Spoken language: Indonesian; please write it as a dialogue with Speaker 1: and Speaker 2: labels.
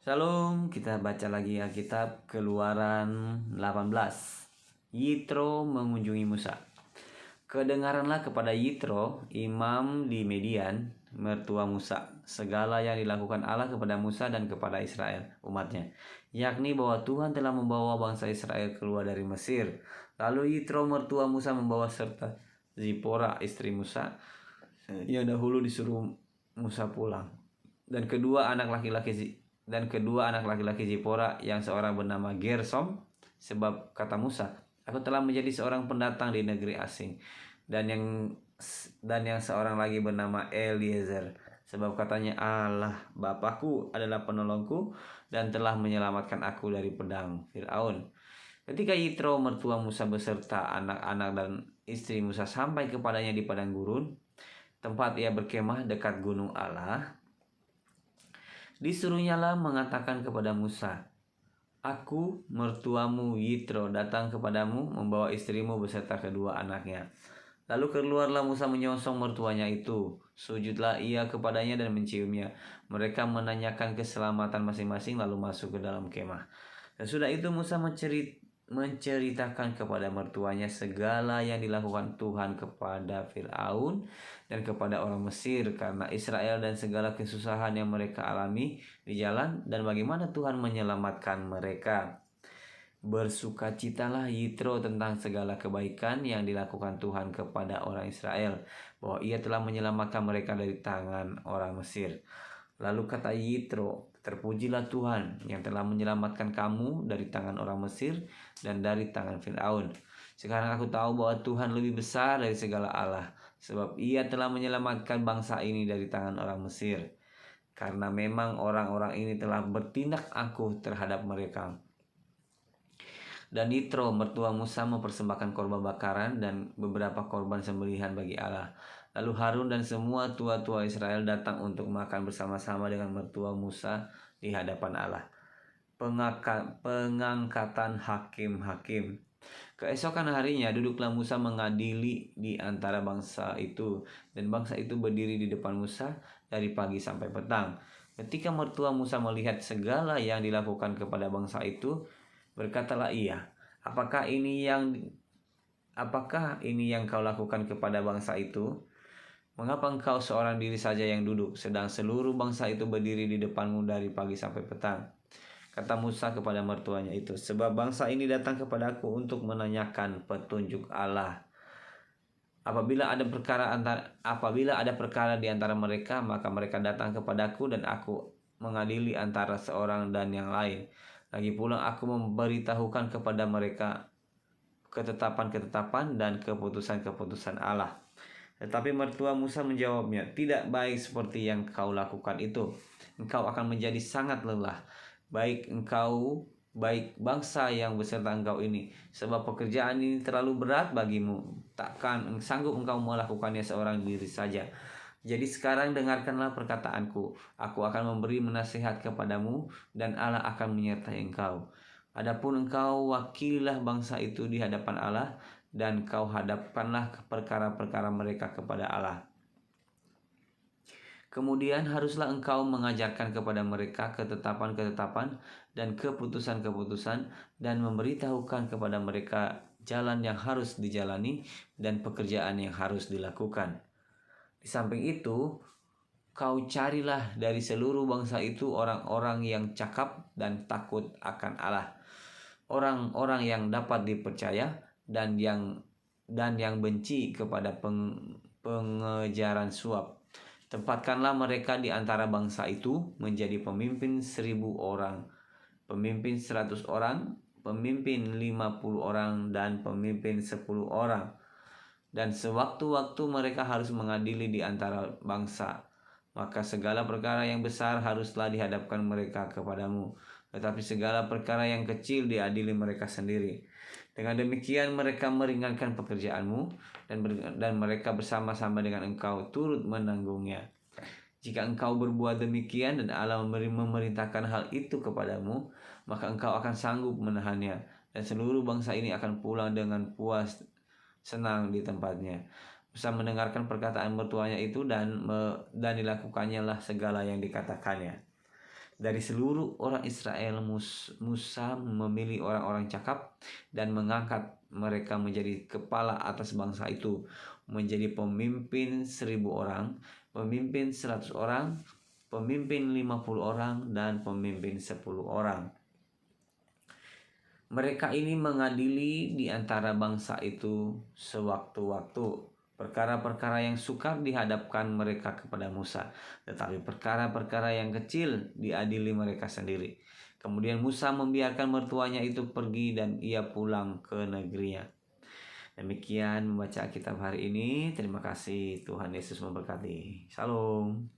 Speaker 1: Shalom, kita baca lagi Alkitab Keluaran 18. Yitro mengunjungi Musa. Kedengaranlah kepada Yitro, imam di Median, mertua Musa, segala yang dilakukan Allah kepada Musa dan kepada Israel, umatnya, yakni bahwa Tuhan telah membawa bangsa Israel keluar dari Mesir. Lalu Yitro mertua Musa membawa serta Zipora istri Musa, yang dahulu disuruh Musa pulang, dan kedua anak laki-laki Zipora, yang seorang bernama Gersom, sebab kata Musa, aku telah menjadi seorang pendatang di negeri asing, dan yang seorang lagi bernama Eliezer, sebab katanya, Allah Bapakku adalah penolongku dan telah menyelamatkan aku dari pedang Firaun. Ketika Yitro mertua Musa beserta anak-anak dan istri Musa sampai kepadanya di padang gurun, tempat ia berkemah dekat gunung Allah, disuruhnyalah mengatakan kepada Musa, aku mertuamu Yitro datang kepadamu membawa istrimu beserta kedua anaknya. Lalu keluarlah Musa menyongsong mertuanya itu. Sujudlah ia kepadanya dan menciumnya. Mereka menanyakan keselamatan masing-masing lalu masuk ke dalam kemah. Dan sudah itu Musa menceritakan kepada mertuanya segala yang dilakukan Tuhan kepada Firaun dan kepada orang Mesir karena Israel, dan segala kesusahan yang mereka alami di jalan, dan bagaimana Tuhan menyelamatkan mereka. Bersukacitalah Yitro tentang segala kebaikan yang dilakukan Tuhan kepada orang Israel, bahwa ia telah menyelamatkan mereka dari tangan orang Mesir. Lalu kata Yitro, terpujilah Tuhan yang telah menyelamatkan kamu dari tangan orang Mesir dan dari tangan Firaun. Sekarang aku tahu bahwa Tuhan lebih besar dari segala Allah, sebab ia telah menyelamatkan bangsa ini dari tangan orang Mesir. Karena memang orang-orang ini telah bertindak angkuh terhadap mereka. Dan Yitro mertua Musa mempersembahkan korban bakaran dan beberapa korban sembelihan bagi Allah. Lalu Harun dan semua tua-tua Israel datang untuk makan bersama-sama dengan mertua Musa di hadapan Allah. Pengangkatan hakim-hakim. Keesokan harinya duduklah Musa mengadili di antara bangsa itu, dan bangsa itu berdiri di depan Musa dari pagi sampai petang. Ketika mertua Musa melihat segala yang dilakukan kepada bangsa itu, berkatalah ia, apakah ini yang kau lakukan kepada bangsa itu? Mengapa engkau seorang diri saja yang duduk, sedang seluruh bangsa itu berdiri di depanmu dari pagi sampai petang? Kata Musa kepada mertuanya itu, sebab bangsa ini datang kepadaku untuk menanyakan petunjuk Allah. Apabila ada perkara di antara mereka, maka mereka datang kepadaku dan aku mengadili antara seorang dan yang lain. Lagi pula aku memberitahukan kepada mereka ketetapan-ketetapan dan keputusan-keputusan Allah. Tetapi mertua Musa menjawabnya, tidak baik seperti yang kau lakukan itu. Engkau akan menjadi sangat lelah, baik bangsa yang beserta engkau ini, sebab pekerjaan ini terlalu berat bagimu. Takkan sanggup engkau melakukannya seorang diri saja. Jadi sekarang dengarkanlah perkataanku. Aku akan memberi nasihat kepadamu, dan Allah akan menyertai engkau. Adapun engkau wakililah bangsa itu di hadapan Allah, dan kau hadapkanlah perkara-perkara mereka kepada Allah. Kemudian haruslah engkau mengajarkan kepada mereka ketetapan-ketetapan dan keputusan-keputusan, dan memberitahukan kepada mereka jalan yang harus dijalani dan pekerjaan yang harus dilakukan. Di samping itu, kau carilah dari seluruh bangsa itu orang-orang yang cakap dan takut akan Allah, orang-orang yang dapat dipercaya dan yang benci kepada pengejaran suap. Tempatkanlah mereka di antara bangsa itu menjadi pemimpin 1.000 orang, pemimpin 100 orang, pemimpin 50 orang, dan pemimpin 10 orang. Dan sewaktu-waktu mereka harus mengadili di antara bangsa. Maka segala perkara yang besar haruslah dihadapkan mereka kepadamu, tetapi segala perkara yang kecil diadili mereka sendiri. Dengan demikian mereka meringankan pekerjaanmu, dan mereka bersama-sama dengan engkau turut menanggungnya. Jika engkau berbuat demikian dan Allah memerintahkan hal itu kepadamu, maka engkau akan sanggup menahannya, dan seluruh bangsa ini akan pulang dengan puas senang di tempatnya. Musa mendengarkan perkataan mertuanya itu, dan dilakukannya lah segala yang dikatakannya. Dari seluruh orang Israel, Musa memilih orang-orang cakap dan mengangkat mereka menjadi kepala atas bangsa itu, menjadi pemimpin 1.000 orang, pemimpin 100 orang, pemimpin 50 orang, dan pemimpin 10 orang. Mereka ini mengadili di antara bangsa itu sewaktu-waktu. Perkara-perkara yang sukar dihadapkan mereka kepada Musa, tetapi perkara-perkara yang kecil diadili mereka sendiri. Kemudian Musa membiarkan mertuanya itu pergi dan ia pulang ke negerinya. Demikian membaca kitab hari ini. Terima kasih, Tuhan Yesus memberkati. Shalom.